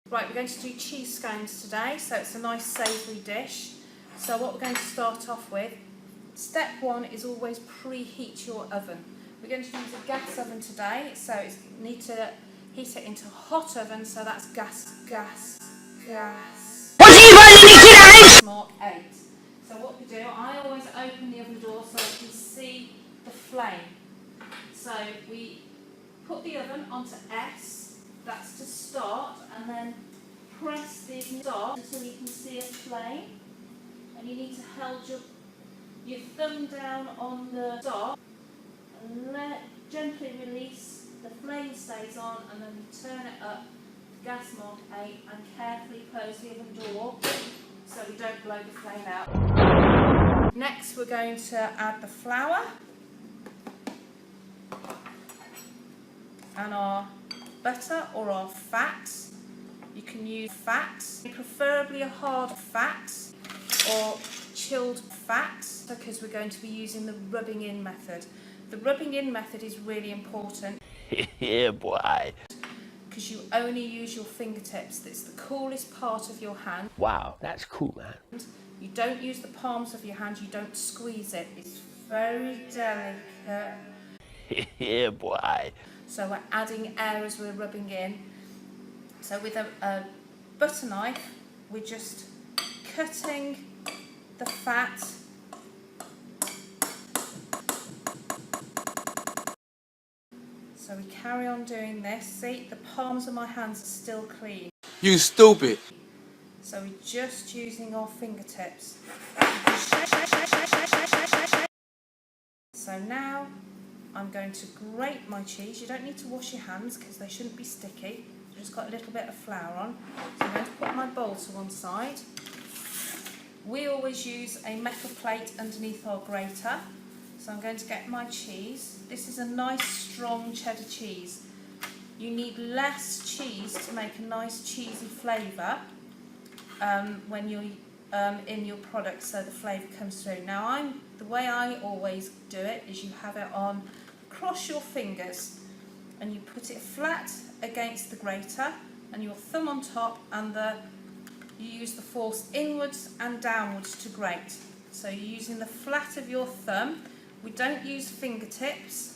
Right, we're going to do cheese scones today, so it's a nice savoury dish. So what we're going to start off with, step one is always preheat your oven. We're going to use a gas oven today, so you need to heat it into a hot oven, so that's gas. Mark 8. So what we do, I always open the oven door so I can see the flame. So we put the oven onto S, that's to start, and then press the start until you can see a flame. And you need to hold your thumb down on the start and gently release. The flame stays on, and then you turn it up, gas mark 8, and carefully close the oven door so we don't blow the flame out. Next we're going to add the flour and our butter or our fat. You can use fat, preferably a hard fat or chilled fat, because we're going to be using the rubbing in method. The rubbing in method is really important. Yeah, boy. Because you only use your fingertips. It's the coolest part of your hand. Wow, that's cool, man. You don't use the palms of your hand, you don't squeeze it. It's very delicate. Yeah, boy. So we're adding air as we're rubbing in. So with a butter knife, we're just cutting the fat. So we carry on doing this. See, the palms of my hands are still clean. You stupid. So we're just using our fingertips. So now I'm going to grate my cheese. You don't need to wash your hands because they shouldn't be sticky. I've just got a little bit of flour on. So I'm going to put my bowl to one side. We always use a metal plate underneath our grater. So I'm going to get my cheese. This is a nice strong cheddar cheese. You need less cheese to make a nice cheesy flavour when you're in your product, so the flavour comes through. Now the way I always do it is you have it on, cross your fingers and you put it flat against the grater and your thumb on top, and you use the force inwards and downwards to grate. So you're using the flat of your thumb. We don't use fingertips.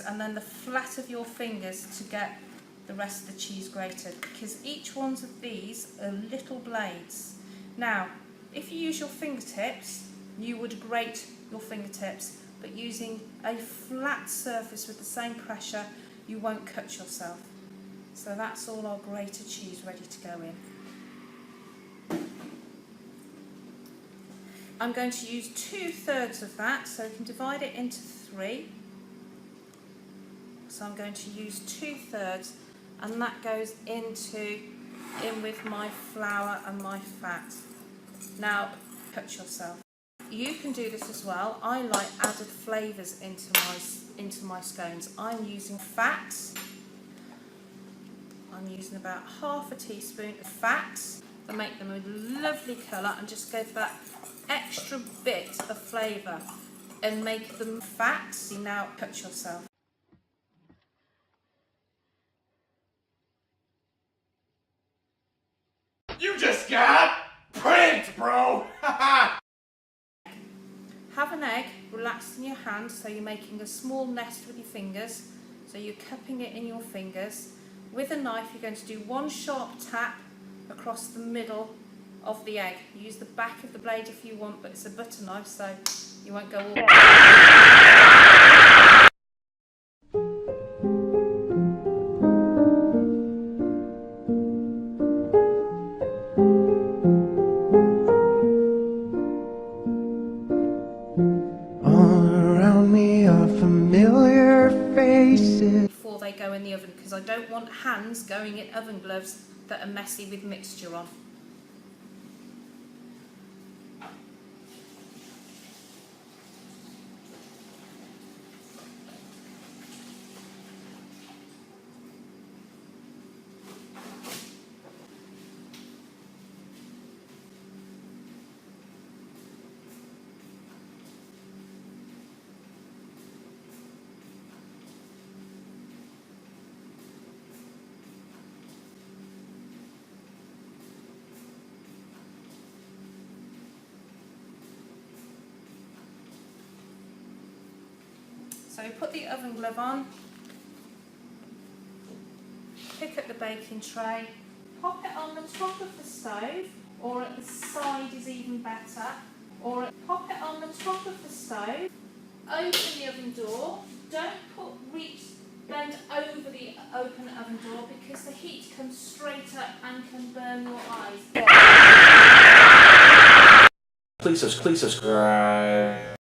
And then the flat of your fingers to get the rest of the cheese grated, because each one of these are little blades. Now, if you use your fingertips, you would grate your fingertips, but using a flat surface with the same pressure, you won't cut yourself. So that's all our grated cheese ready to go in. I'm going to use 2/3 of that, so we can divide it into 3. So I'm going to use 2/3, and that goes in with my flour and my fat. Now, cut yourself. You can do this as well. I like added flavours into my scones. I'm using fat. I'm using about half a teaspoon of fat to make them a lovely colour and just give that extra bit of flavour and make them fat. Now cut yourself. You just got pranked, bro. Have an egg relaxed in your hand, so you're making a small nest with your fingers. So you're cupping it in your fingers. With a knife, you're going to do one sharp tap across the middle of the egg. Use the back of the blade if you want, but it's a butter knife, so you won't go all the way. All around me are familiar faces. Before they go in the oven, because I don't want hands going in oven gloves that are messy with mixture on. So we put the oven glove on, pick up the baking tray, pop it on the top of the stove, or at the side is even better, or pop it on the top of the stove, open the oven door, bend over the open oven door because the heat comes straight up and can burn your eyes. Please subscribe.